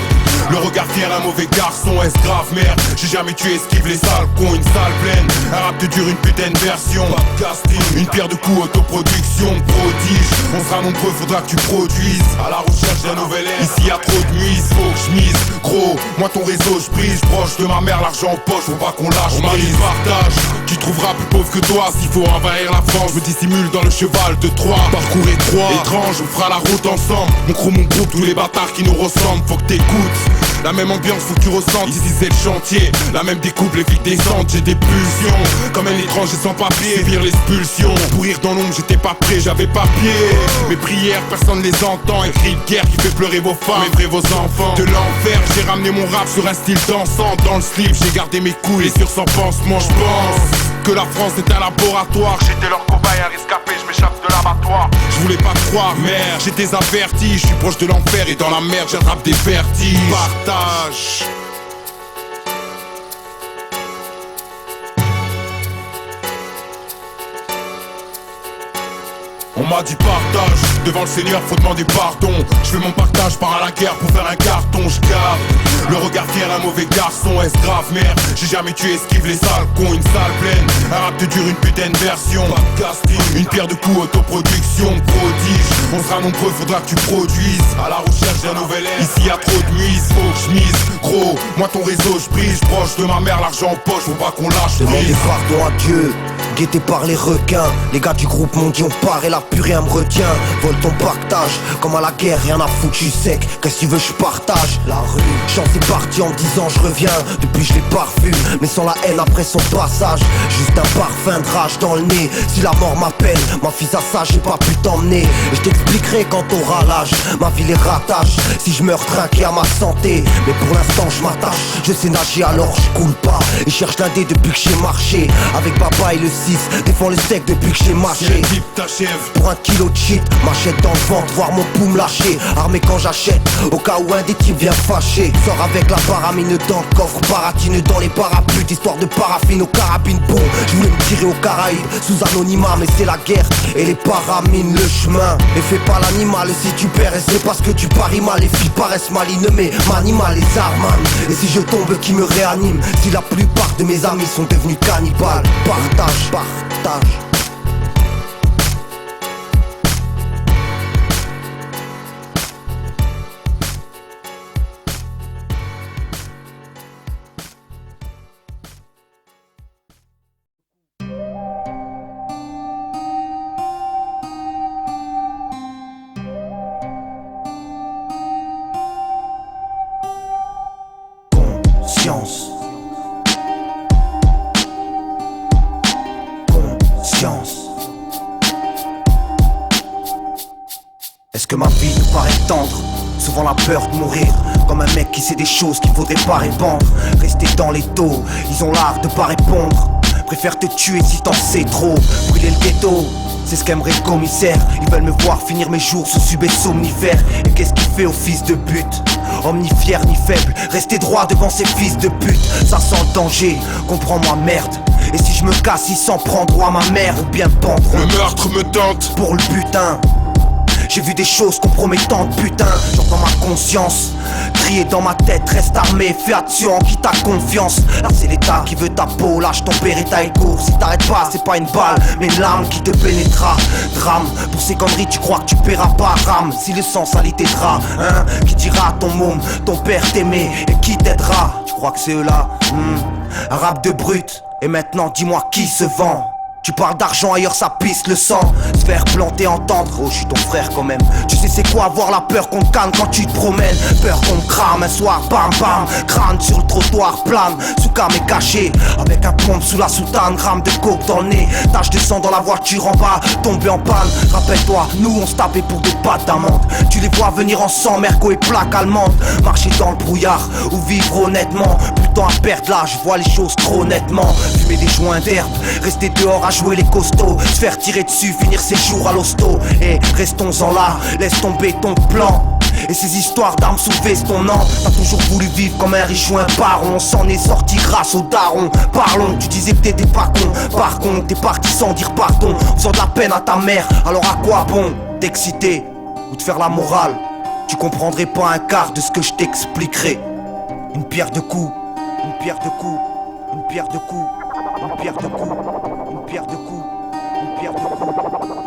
le regard fier, un mauvais garçon. Est-ce grave merde, j'ai jamais tué, esquive les sales cons. Une salle pleine, un rap te dure une putain de version. Pas de casting, une pierre de coups, autoproduction, prodige. On sera nombreux, faudra que tu produises. À la recherche d'un nouvel air, ici y'a trop de nuits. Faut que je mise, gros, moi ton réseau je brise. Proche de ma mère, l'argent en poche, faut pas qu'on lâche. On m'a dit partage, qui trouvera plus pauvre que toi. S'il faut envahir la France, je me dissimule dans le cheval de Troie. Parcours étroit, étrange, on fera la route ensemble. Mon crew, mon groupe, tous les bâtards qui nous ressemblent. Faut que t'écoutes, la même ambiance, faut que tu ressentes. Ici c'est le chantier, la même découpe, les flics descendent. J'ai des pulsions, comme un étranger sans papier. Sévir l'expulsion, pourrir dans l'ombre, j'étais pas prêt, j'avais pas pied. Mes prières, personne les entend. Un cri de guerre qui fait pleurer vos femmes, effraie vos enfants. De l'enfer, j'ai ramené mon rap sur un style dansant. Dans le slip, j'ai gardé mes couilles et sur son pansement, je pense que la France est un laboratoire. J'étais leur cobaye, un rescapé, je m'échappe de l'abattoir. Je voulais pas te croire, merde, j'étais averti. Je suis proche de l'enfer et dans la merde, j'attrape des vertiges. Partage. On m'a dit partage, devant le Seigneur faut demander pardon. Je fais mon partage, pars à la guerre pour faire un carton. Je garde le regard fier, un mauvais garçon. Est-ce grave merde, j'ai jamais tué, esquive les sales cons. Une salle pleine, un rap te dure une putain de version. Pas de casting, une pierre de coups, autoproduction, prodige. On sera nombreux, faudra que tu produises. À la recherche d'un nouvel air, ici y'a trop de nuits. Faut que je mise, gros, moi ton réseau je brise. Proche de ma mère, l'argent en poche, faut pas qu'on lâche. Demandez pardon à Dieu, guetté par les requins. Les gars du groupe m'ont dit on part et là plus rien me retient. Vole ton partage, comme à la guerre, rien à foutre, je suis sec. Qu'est-ce que tu veux, je partage la rue. Chance est parti en me disant je reviens. Depuis je l'ai pas revu, mais sans la haine après son passage. Juste un parfum de rage dans le nez. Si la mort m'appelle, ma fille à ça j'ai pas pu t'emmener. Et je t'expliquerai quand t'auras l'âge. Ma vie les rattache, si je meurs trinqué à ma santé. Mais pour l'instant je m'attache, je sais nager alors je coule pas. Et cherche l'indé depuis que j'ai marché. Avec Baba et le 6, défends le steak depuis que j'ai mâché. Pour un kilo de shit, machette dans le ventre, voir mon poum lâcher. Armé quand j'achète, au cas où un des types vient fâcher. Sors avec la paramine dans le coffre, baratine dans les parapluies. Histoire de paraffine aux carabines, bon. Je voulais me tirer aux Caraïbes, sous anonymat. Mais c'est la guerre et les paramines le chemin. Et fais pas l'animal si tu perds. Et c'est parce que tu paries mal. Les filles paraissent malines mais m'animent les armes. Et si je tombe qui me réanime. Si la plupart de mes amis sont devenus cannibales. Partage, partage. conscience. Est-ce que ma vie nous paraît tendre? Souvent la peur de mourir, comme un mec qui sait des choses qu'il faudrait pas répandre. Rester dans les dos, ils ont l'art de pas répondre. Préfère te tuer si t'en sais trop. Brûler le ghetto, c'est ce qu'aimerait le commissaire. Ils veulent me voir finir mes jours sous subé somnifère. Et qu'est-ce qu'il fait au fils de pute? Homme ni fier ni faible, rester droit devant ces fils de pute. Ça sent le danger, comprends-moi merde. Et si je me casse, il s'en prend droit à ma mère ou bien pendre. Le meurtre me tente pour le butin. J'ai vu des choses compromettantes, putain. J'entends ma conscience crier dans ma tête, reste armé, fais attention, qui t'a confiance. Là c'est l'État qui veut ta peau, lâche ton Beretta et cours. Si t'arrêtes pas, c'est pas une balle, mais une lame qui te pénétrera. Drame, pour ces conneries tu crois que tu paieras pas. Rame, si le sang salit tes draps, hein. Qui dira ton môme, ton père t'aimait et qui t'aidera? Tu crois que c'est eux là? Un rap de brut, et maintenant dis-moi qui se vend? Tu parles d'argent ailleurs ça pisse le sang. Se faire planter, entendre, oh je suis ton frère quand même. Tu sais c'est quoi avoir la peur qu'on te canne quand tu te promènes. Peur qu'on te crame un soir, bam bam. Crâne sur le trottoir, plane, sous cam est caché. Avec un pompe sous la soutane, gramme de coke dans le nez. Tache de sang dans la voiture en bas, tombé en panne. Rappelle-toi, nous on se tapait pour des pattes d'amande. Tu les vois venir en sang, Merco et plaque allemande. Marcher dans le brouillard ou vivre honnêtement. Plus de temps à perdre là, je vois les choses trop nettement. Fumer des joints d'herbe, rester dehors à jouer les costauds, se faire tirer dessus, finir ses jours à l'hosto. Et restons-en là, laisse tomber ton plan. Et ces histoires d'armes sous veston, non. T'as toujours voulu vivre comme un riche ou un baron. On s'en est sorti grâce au daron. Parlons, tu disais que t'étais pas con. Par contre, t'es parti sans dire pardon, faisant de la peine à ta mère. Alors à quoi bon t'exciter ou de faire la morale? Tu comprendrais pas un quart de ce que je t'expliquerai. Une pierre de coups, une pierre de coups, une pierre de coups, une pierre de coups, une pierre de coups, une pierre de coups,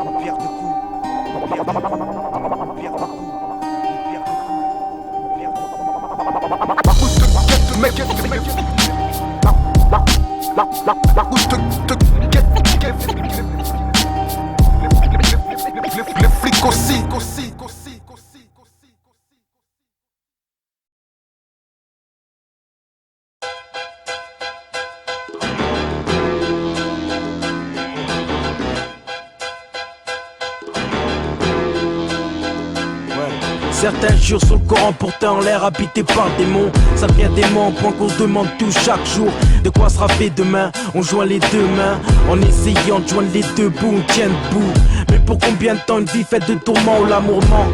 une pierre de coups, une pierre de coups, une pierre de coups, une pierre de coups. La route te guette. Les flics aussi. Certains jurent sur le Coran, pourtant en l'air habité par démons. Ça devient dément, point qu'on se demande tout chaque jour. De quoi sera fait demain? On joint les deux mains en essayant de joindre les deux bouts, on tient debout. Mais pour combien de temps une vie faite de tourments ou l'amour ment?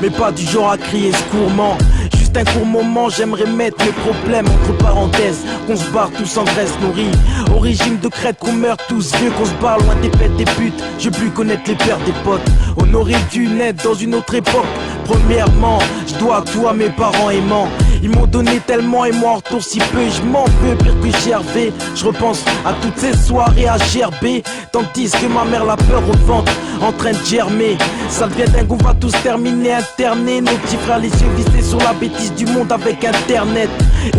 Mais pas du genre à crier secourement. Juste un court moment, j'aimerais mettre mes problèmes entre parenthèses. Qu'on se barre tous en graisse nourrie. Au régime de crête qu'on meurt tous vieux, qu'on se barre loin des pètes des putes. Je veux plus connaître les pères des potes. On aurait dû naître dans une autre époque. Premièrement, je dois tout à mes parents aimants. Ils m'ont donné tellement et moi en retour si peu. Je m'en veux pire que Gervais. Je repense à toutes ces soirées à gerber. Tandis que ma mère la peur au ventre en train de germer. Ça devient dingue, on va tous terminer internés. Nos petits frères les yeux vissés sur la bêtise du monde avec internet.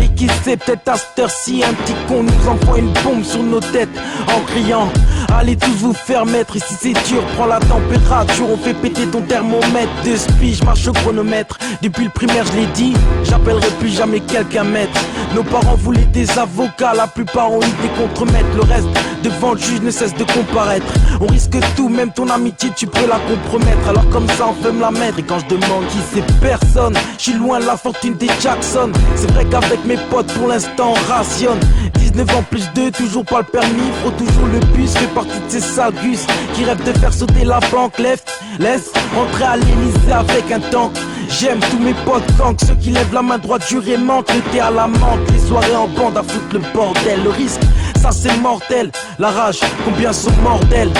Et qui sait, peut-être à cette heure-ci un petit con nous envoie une bombe sur nos têtes en criant allez tous vous faire mettre, ici c'est dur, prends la température, on fait péter ton thermomètre. De spi, je marche au chronomètre. Depuis le primaire je l'ai dit, j'appellerai plus jamais quelqu'un maître. Nos parents voulaient des avocats, la plupart ont eu des contremaîtres. Le reste devant le juge ne cesse de comparaître. On risque tout, même ton amitié tu peux la compromettre. Alors comme ça on veut me la mettre. Et quand je demande qui c'est personne, je suis loin de la fortune des Jackson. C'est vrai qu'avec mes potes pour l'instant on rationne. 19 ans plus 2, toujours pas le permis, faut toujours le bus. Fait partie de ces sales gus qui rêvent de faire sauter la banque. Laisse rentrer à l'Elysée avec un tank. J'aime tous mes potes gangs, ceux qui lèvent la main droite jurément. Le thé à la menthe, les soirées en bande à foutre le bordel. Le risque, ça c'est mortel. La rage, combien sont mortels.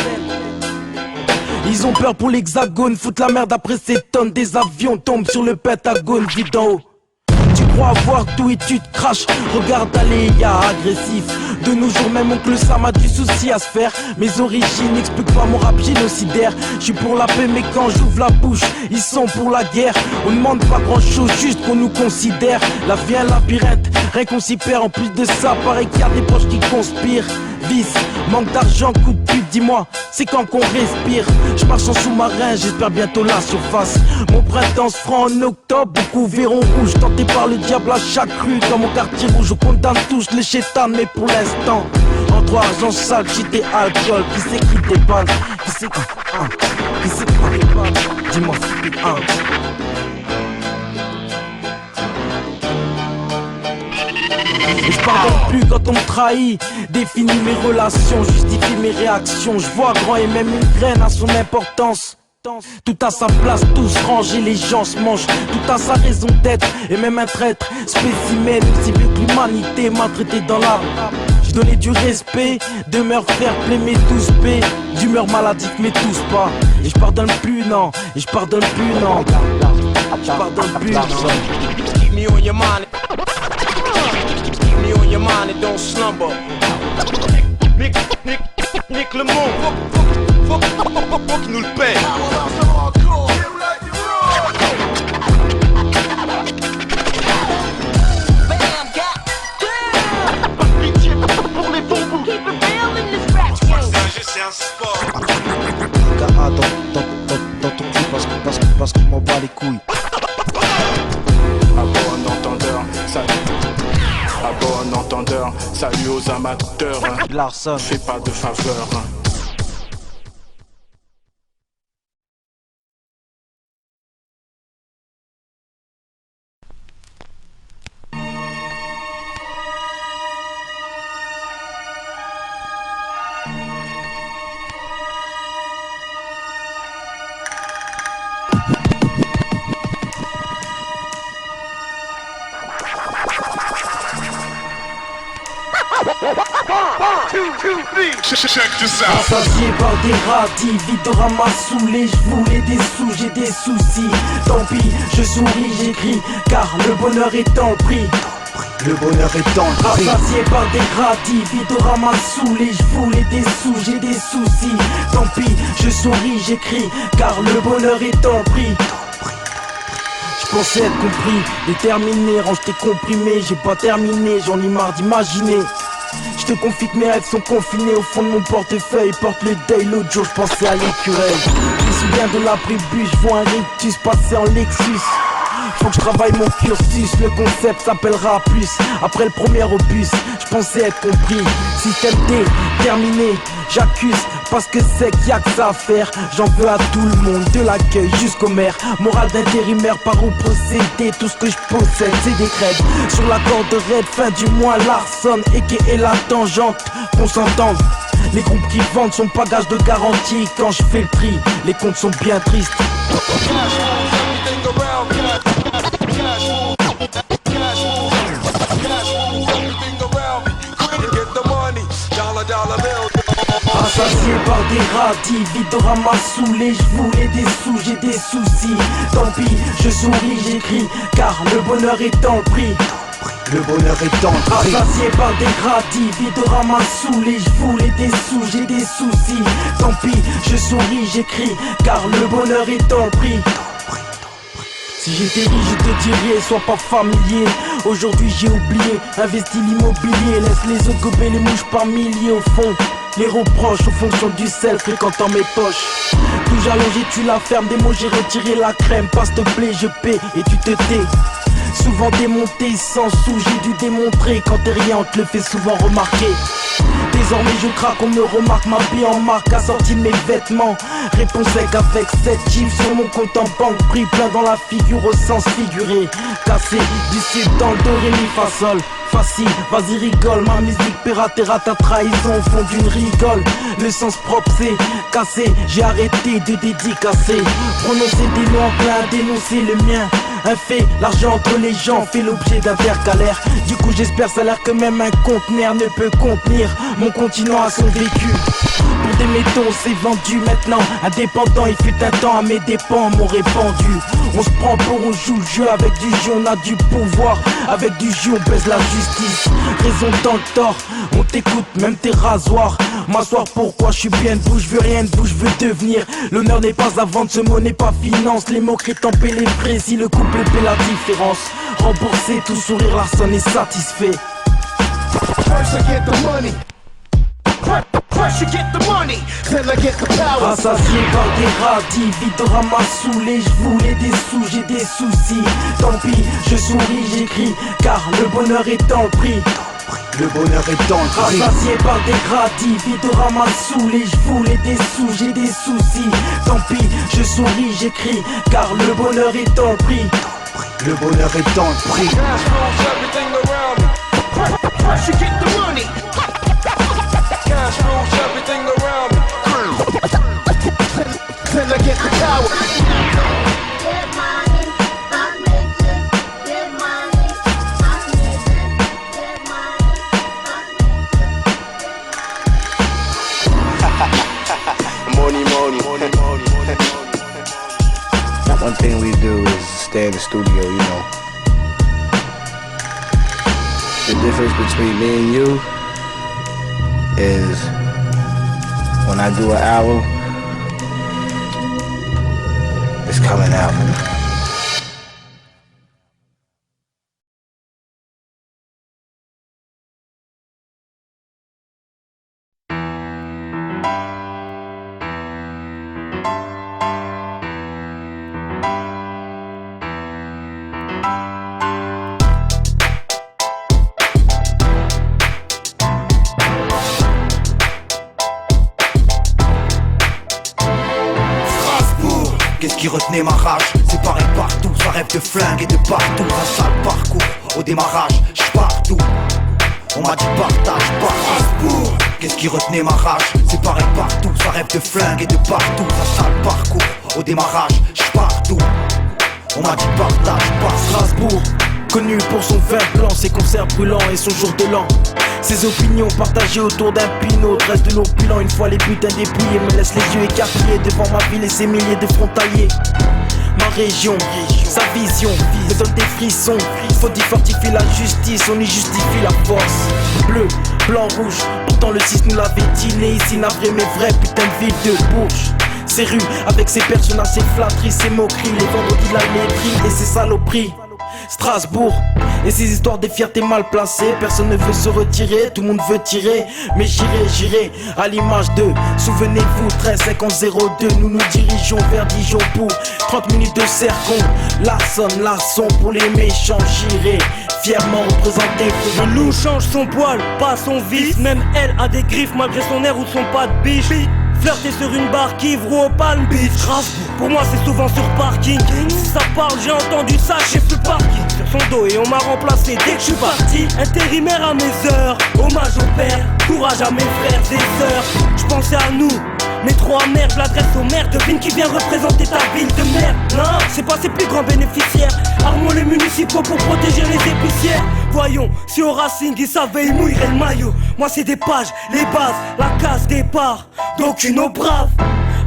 Ils ont peur pour l'hexagone, foutent la merde après ces tonnes. Des avions tombent sur le Pentagone, vide d'en haut. Tu crois avoir tout et tu te craches. Regarde Aléa, agressif. De nos jours même oncle Sam a du souci à se faire. Mes origines n'expliquent pas mon rap génocidaire. Je suis pour la paix mais quand j'ouvre la bouche ils sont pour la guerre. On demande pas grand chose, juste qu'on nous considère. La vie un labyrinthe, rien qu'on s'y perd. En plus de ça, pareil qu'il y a des proches qui conspirent. Vice, manque d'argent, coup de pute, dis-moi, c'est quand qu'on respire. Je marche en sous-marin, j'espère bientôt la surface. Mon printemps se fera en octobre, beaucoup verront rouge. Tenté par le diable à chaque rue, dans mon quartier rouge, on condamne tous les chétanes. Mais pour l'instant, en trop argent sale, shit et alcool. Qui c'est qui déballe? Qui c'est qui déballe? Dis-moi si t'es Et je pardonne plus quand on me trahit. Définis mes relations, justifie mes réactions. Je vois grand et même une graine a son importance. Tout a sa place, tous rangés, les gens se mangent. Tout a sa raison d'être, et même un traître spécimen, aussi vieux que l'humanité m'a traité dans l'âme. J'ai donné du respect, demeure fair play mais tous paix. D'humeur maladive mais tous pas. Et je pardonne plus non, et je pardonne plus non. Je pardonne plus non. Keep me on your mind. Keep me on your mind and don't slumber. Nick le monde. Faut qu'il nous le paye. Pitié pour les bons bouts. C'est un sport. Dans ton cul parce qu'on m'en bat les couilles. À bon entendeur, salut aux amateurs. Larson, fais pas de faveur. Rassasié par des radis, vide de ramasse saoulé, je voulais des sous, j'ai des soucis. Tant pis, je souris, j'écris, car le bonheur est en prix. Le bonheur est dans le prix. Rassasié par des radis, vide de ramasse saoulé, je voulais des sous, j'ai des soucis. Tant pis, je souris, j'écris, car le bonheur est en prix. Je pensais être compris, déterminé, range tes comprimés, j'ai pas terminé, j'en ai marre d'imaginer. Je te confie que mes rêves sont confinés au fond de mon portefeuille. Porte le deuil, l'autre jour je pensais à l'écureuil. Je me souviens de l'abribus, je vois un rictus passer en Lexus. Faut que je travaille mon cursus, le concept s'appellera plus. Après le premier opus, je pensais être compris. Système D, terminé, j'accuse parce que c'est qu'il y a que ça à faire. J'en veux à tout le monde, de l'accueil jusqu'au maire. Morale d'intérimaire, par où procéder. Tout ce que je possède, c'est des crêpes. Sur la corde raide, fin du mois, Larson et la tangente. Qu'on s'entende. Les groupes qui vendent sont pas gages de garantie. Quand je fais le tri, les comptes sont bien tristes. Rassasié par des radis, vide de ramasse saoulé, je voulais des sous, j'ai des soucis. Tant pis, je souris, j'écris, car le bonheur est en prix. Le bonheur est dans le prix. Rassasié par des radis, vide de ramasse saoulé, je voulais des sous, j'ai des soucis. Tant pis, je souris, j'écris, car le bonheur est en prix. Si j'étais riche, je te dirais, sois pas familier. Aujourd'hui j'ai oublié, investis l'immobilier. Laisse les autres gober les mouches par milliers au fond. Les reproches aux fonctions du sel fréquentant mes poches. Toujours allongé, tu la fermes, des mots j'ai retiré la crème. Passe te plaît, je paie et tu te tais. Souvent démonté, sans sous, j'ai dû démontrer. Quand t'es rien, on te le fait souvent remarquer. Désormais je craque, on me remarque, ma vie en marque, assortie de mes vêtements. Réponse sec avec 7 chiffres sur mon compte en banque, pris plein dans la figure au sens figuré. Cassé du sud dans le do, ré, mi, fa, sol. Facile, vas-y rigole, ma musique paiera ta trahison au fond d'une rigole. Le sens propre c'est cassé, j'ai arrêté de dédicacer. Prononcer des noms enclins à dénoncer le mien. Un fait, l'argent entre les gens fait l'objet d'intercalaires. Du coup j'espère ça a l'air que même un conteneur ne peut contenir mon continent à son vécu. Pour des métaux c'est vendu maintenant. Indépendant il fut un temps à mes dépens m'ont répandu. On se prend pour on joue le jeu avec du jeu, on a du pouvoir. Avec du jeu on baisse la justice. Raison dans le tort, on t'écoute même tes rasoirs. M'asseoir pourquoi je suis bien debout, je veux rien de vous, je veux devenir. L'honneur n'est pas à vendre, ce mot n'est pas finance. Les mots crétins paient les frais, si le couple paie la différence. Remboursé, tout sourire, Larson est satisfait. First I get the money. First you get the money, then I get the power. Rassasié par des radis, vide de ramasse saoulé, je voulais des sous, j'ai des soucis. Tant pis, je souris, j'écris, car le bonheur est en prix. Le bonheur est dans le prix. Rassasié par des gratis, vite ramasse sous les je voulais des sous, j'ai des soucis. Tant pis, je souris, j'écris, car le bonheur est dans le prix. Le bonheur est dans le prix. First you get the money. Cash rules everything around me. Then I get the power. Get money, fuck bitches. Get money, fuck bitches. Get money, fuck Money. One thing we do is stay in the studio, you know. The difference between me and you is when I do an album, it's coming out. Qu'est-ce qui retenait ma rage? C'est pareil partout, ça rêve de flingue et de partout. Un sale parcours, au démarrage, j'partout. On m'a dit partage, partage. Qu'est-ce qui retenait ma rage? C'est pareil partout, ça rêve de flingue et de partout. Un sale parcours, au démarrage, j'partout. On m'a dit partage, partage. Strasbourg, connu pour son vin blanc, ses concerts brûlants et son jour de l'an. Ses opinions partagées autour d'un pinot, reste de l'opulent. Une fois les putains dépouillés, me laisse les yeux écarquillés devant ma ville et ses milliers de frontaliers. Ma région, sa vision me donne des frissons. Faut y fortifier la justice, on y justifie la force. Bleu, blanc, rouge, pourtant le 6 nous l'avait dealé. Ici navré mais vrai, putain de ville de Bourges. Ces rues avec ses personnages, ses flatteries, ses moqueries. Les vendredis là, les prix et ses saloperies. Strasbourg, et ces histoires des fiertés mal placées. Personne ne veut se retirer, tout le monde veut tirer. Mais j'irai, à l'image de souvenez-vous, 13-50-02. Nous nous dirigeons vers Dijon pour 30 minutes de cercon. La sonne pour les méchants, j'irai fièrement représenter. Le loup change son poil, pas son vice. Même elle a des griffes malgré son air ou son pas de biche. Flirter sur une barque ivre ou au Palm Beach. Pour moi c'est souvent sur parking. Si ça parle j'ai entendu ça chez plus parking. Sur son dos et on m'a remplacé dès que je suis parti. Intérimaire à mes heures, hommage au père. Courage à mes frères et sœurs. Je pensais à nous, mes trois mères, je l'adresse au maire. Devine qui vient représenter ta ville de merde. Non, c'est pas ses plus grands bénéficiaires. Armons les municipaux pour protéger les épicières. Voyons, si au Racing ils savaient, ils mouilleraient le maillot. Moi c'est des pages, les bases, la case départ d'aucune eau brave,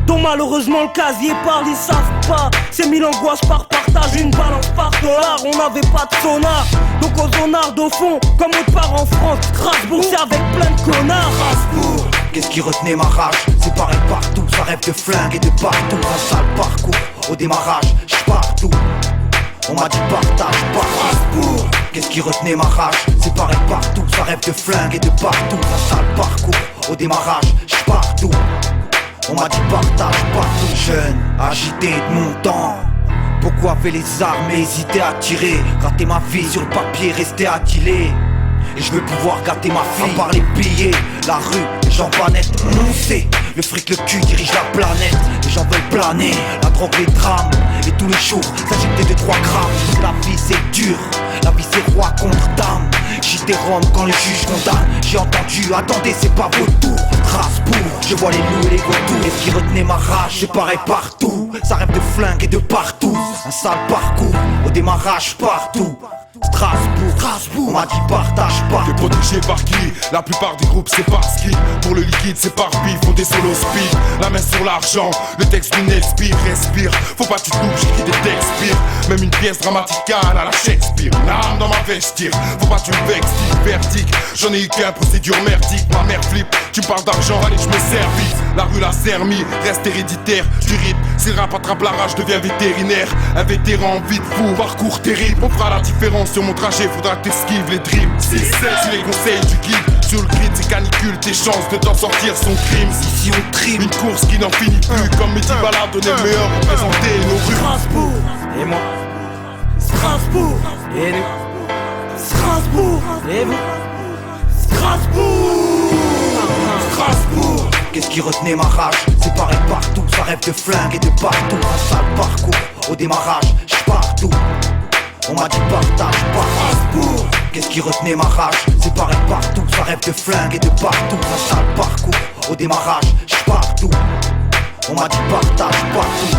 dont malheureusement le casier parle, ils savent pas. C'est 1000 angoisses par partage, une balance par dollar. On n'avait pas de sonar, donc aux zonards au fond, comme autre part en France. Strasbourg c'est avec plein de connards. Strasbourg, qu'est-ce qui retenait ma rage? C'est pareil partout, ça rêve de flingue et de partout. Un sale parcours, au démarrage, j'partout. On m'a dit partage, Strasbourg, qu'est-ce qui retenait ma rage? C'est pareil partout, ça rêve de flingue et de partout. Un sale parcours, au démarrage, j'partout. On m'a dit partage, partout. Jeune, agité de mon temps. Pourquoi avait les armes et hésiter à tirer? Rater ma vie sur le papier, rester attilé. Et je veux pouvoir gâter ma fille. À part les billets, la rue, les gens pas nets. On sait, le fric, le cul dirige la planète. Les gens veulent planer, la drogue, les drames. Et tous les jours, s'agiter de 3 grammes. La vie c'est dur, la vie c'est roi contre dame. J'étais Rome quand le juge condamne. J'ai entendu, attendez c'est pas votre tour. Strasbourg, je vois les loups et les vautours. Et ce qui retenait ma rage, c'est pareil partout. Ça rêve de flingue et de partout. Un sale parcours, au démarrage partout. Strasbourg, on m'a dit partage pas. T'es protégé par qui? La plupart des groupes c'est par ski. Pour le liquide c'est par bif, font des solos speed. La main sur l'argent, le texte d'une expire, respire. Faut pas que tu te loupes, j'écris des textes pires. Même une pièce dramaticale à la Shakespeare. Une arme dans ma vestir, faut pas que tu me vexes, verdict. J'en ai eu qu'un, procédure merdique. Ma mère flippe, tu me parles d'argent, allez je me servis. La rue la sermie, reste héréditaire. Du rythme, si le rap attrape la rage, devient vétérinaire. Un vétéran vite fou, parcours terrible. On fera la différence. Sur mon trajet, faudra que t'esquives les drips. 6-7, si les conseils du guide. Sur le grid, c'est canicule, tes chances de t'en sortir sont crimes. Si on trime, une course qui n'en finit plus. Comme Mehdi Bala donnait le meilleur, représenter nos rues. Strasbourg, et moi. Strasbourg, et nous. Strasbourg, et vous. Strasbourg. Qu'est-ce qui retenait ma rage? Séparé partout, ça rêve de flingue et de partout. Un sale parcours, au démarrage, j'partout. On m'a dit partage, pas Strasbourg. Qu'est-ce qui retenait ma rage? Séparé partout, ça rêve de flingue et de partout. Un sale parcours, au démarrage, j'partout. On m'a dit partage, partout.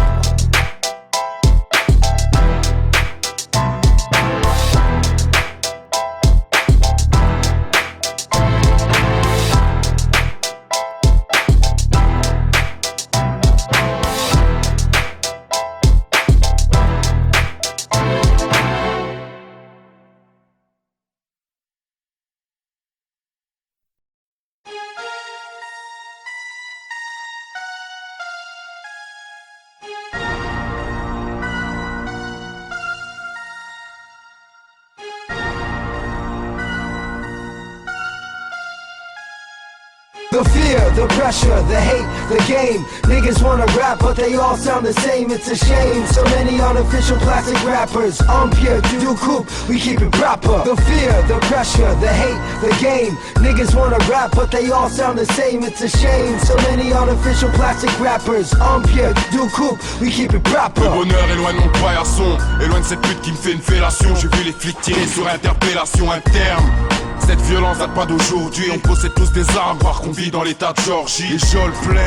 The fear, the pressure, the hate, the game. Niggas wanna rap, but they all sound the same. It's a shame. So many artificial plastic rappers. I'm pure, do coupe, we keep it proper. The fear, the pressure, the hate, the game. Niggas wanna rap, but they all sound the same. It's a shame. So many artificial plastic rappers. I'm pure, do coupe, we keep it proper. Le bonheur éloigne mon paillasson, éloigne cette pute qui me fait une fellation. J'ai vu les flics tirer sur interpellation interne. Cette violence date pas d'aujourd'hui, on possède tous des armes, voir qu'on vit dans l'état de Georgie. Les geôles pleines,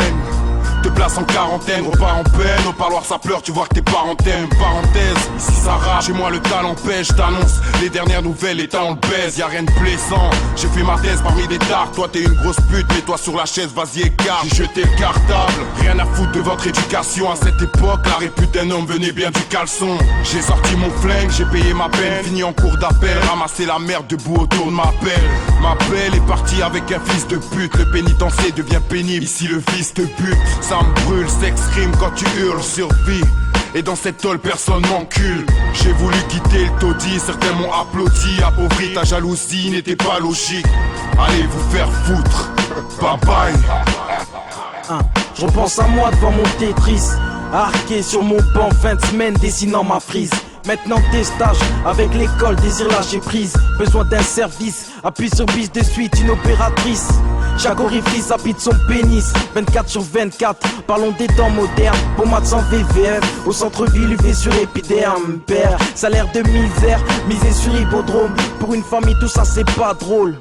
te place en quarantaine, repas en peine, au parloir ça pleure, tu vois que tes parents t'aiment. Parenthèse, ici ça rage, chez moi le talent pêche, t'annonce les dernières nouvelles, les talents le baise, y'a rien de plaisant. J'ai fait ma thèse parmi des dards, toi t'es une grosse pute, mets-toi sur la chaise, vas-y écarte. J'ai jeté le cartable, rien à foutre de votre éducation. À cette époque, la répute d'un homme venait bien du caleçon. J'ai sorti mon flingue, j'ai payé ma peine, fini en cours d'appel, ramassé la merde debout autour de ma pelle. Ma belle est partie avec un fils de pute, le pénitencier devient pénible, ici le fils te bute. Ça me brûle, s'exprime quand tu hurles, survie. Et dans cette tôle personne m'encule. J'ai voulu quitter le taudis, certains m'ont applaudi. Appauvri, ta jalousie n'était pas logique. Allez vous faire foutre, bye bye. Je repense à moi devant mon Tetris, arqué sur mon banc, fin de semaine dessinant ma frise. Maintenant des stages, avec l'école, désir lâcher prise. Besoin d'un service, appuie sur bis de suite, une opératrice. Chaque orifice habite son pénis, 24/24, parlons des temps modernes. Pommade sans VVF, au centre-ville, UV sur épiderme. Père, salaire de misère, misé sur hippodrome. Pour une famille tout ça c'est pas drôle.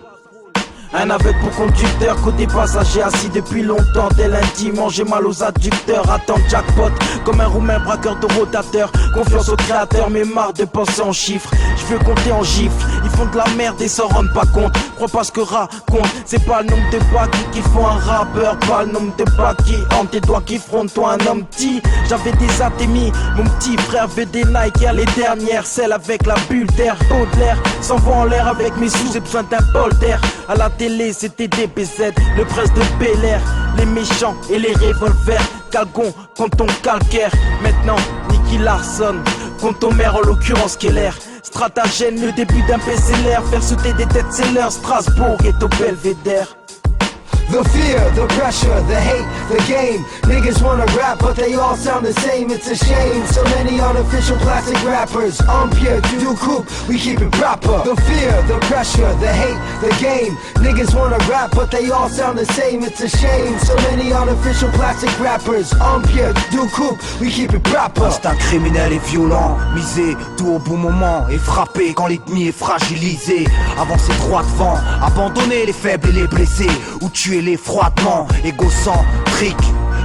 Un aveugle pour conducteur, côté passager assis depuis longtemps. Tel un dimanche, j'ai mal aux adducteurs. Attends jackpot, comme un roumain braqueur de rotateur. Confiance au créateur, mais marre de penser en chiffres. Je veux compter en gifles, ils font de la merde et s'en rendent pas compte. Crois pas ce que raconte, c'est pas le nombre de baguilles qui font un rappeur. Pas le nombre de baguilles entre tes doigts qui frontent toi un homme petit. J'avais des atémies, mon petit frère veut des Nike. Les dernières, celles avec la bulle d'air. Baudelaire s'envoie en l'air avec mes sous, j'ai besoin d'un bol d'air. À la télé c'était DBZ, le prince de Bel Air. Les méchants et les revolvers, Calgon contre ton calcaire. Maintenant Nicky Larson contre ton maire, en l'occurrence Keller. Stratagène, le début d'un best-seller, faire sauter des têtes sellers. Strasbourg est au Belvédère. The fear, the pressure, the hate, the game. Niggas wanna rap, but they all sound the same. It's a shame. So many artificial plastic rappers. I'm pure, do coupe, we keep it proper. The fear, the pressure, the hate, the game. Niggas wanna rap, but they all sound the same. It's a shame. So many artificial plastic rappers. I'm pure, do coupe, we keep it proper. C'est un criminel et violent, misé tout au bon moment et frappé quand l'ennemi est fragilisé. Avancer droit devant, abandonner les faibles et les blessés, ou tuer les froidement, égocentrique.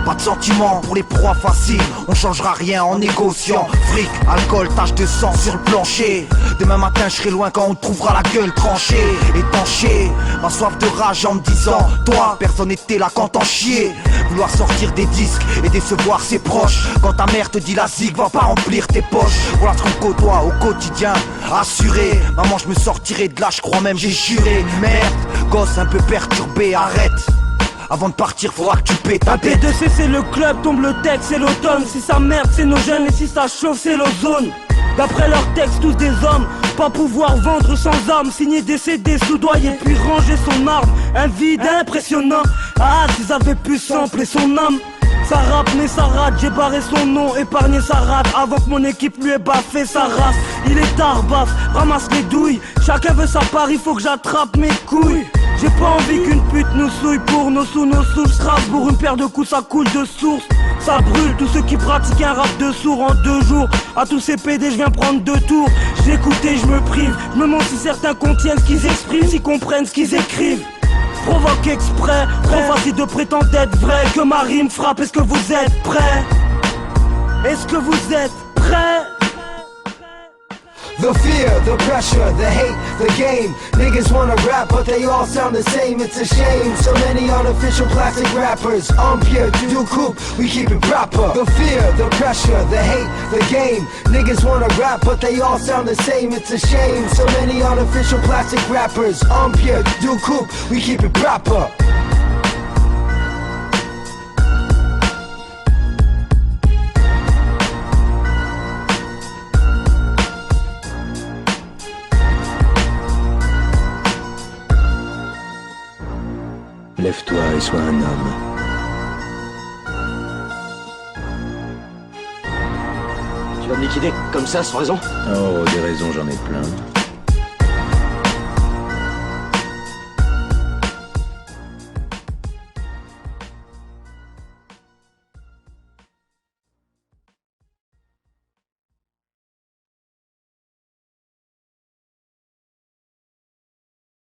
Pas de sentiments pour les proies faciles, on changera rien en négociant. Fric, alcool, tache de sang sur le plancher. Demain matin je serai loin quand on trouvera la gueule tranchée. Étanché, ma soif de rage en me disant, toi, personne n'était là quand t'en chier. Vouloir sortir des disques et décevoir ses proches. Quand ta mère te dit la zig va pas remplir tes poches. Voilà ce qu'on côtoie au quotidien, assuré. Maman je me sortirai de là, je crois même j'ai juré. Merde, gosse un peu perturbé, arrête. Avant de partir, faudra que tu pètes ta tête. P2C c'est le club, tombe le texte, c'est l'automne. Si ça merde, c'est nos jeunes, et si ça chauffe, c'est l'ozone. D'après leurs textes, tous des hommes, pas pouvoir vendre sans armes. Signer des CD, soudoyer, puis ranger son arme. Un vide impressionnant. Ah, s'ils avaient pu sampler son âme. Ça rappe mais ça rate, j'ai barré son nom, épargné sa rate. Avant que mon équipe lui ait baffé sa race. Il est tard, baf, ramasse les douilles. Chacun veut sa part, il faut que j'attrape mes couilles. J'ai pas envie qu'une pute nous souille pour nos sous, Strasbourg, une paire de coups ça coule de source. Ça brûle tous ceux qui pratiquent un rap de sourd en 2 jours. À tous ces PD je viens prendre 2 tours. J'écoute et je me prive. Je me demande si certains contiennent ce qu'ils expriment, s'ils comprennent ce qu'ils écrivent. Provoque exprès, trop facile de prétendre être vrai. Que ma rime frappe, est-ce que vous êtes prêts? Est-ce que vous êtes prêts? The fear, the pressure, the hate, the game. Niggas wanna rap, but they all sound the same. It's a shame. So many artificial plastic rappers. I'm Pierre du Coupe, we keep it proper. The fear, the pressure, the hate, the game. Niggas wanna rap, but they all sound the same. It's a shame. So many artificial plastic rappers. I'm Pierre du Coupe, we keep it proper. Lève-toi et sois un homme. Tu vas me liquider comme ça, sans raison? Oh, des raisons, j'en ai plein.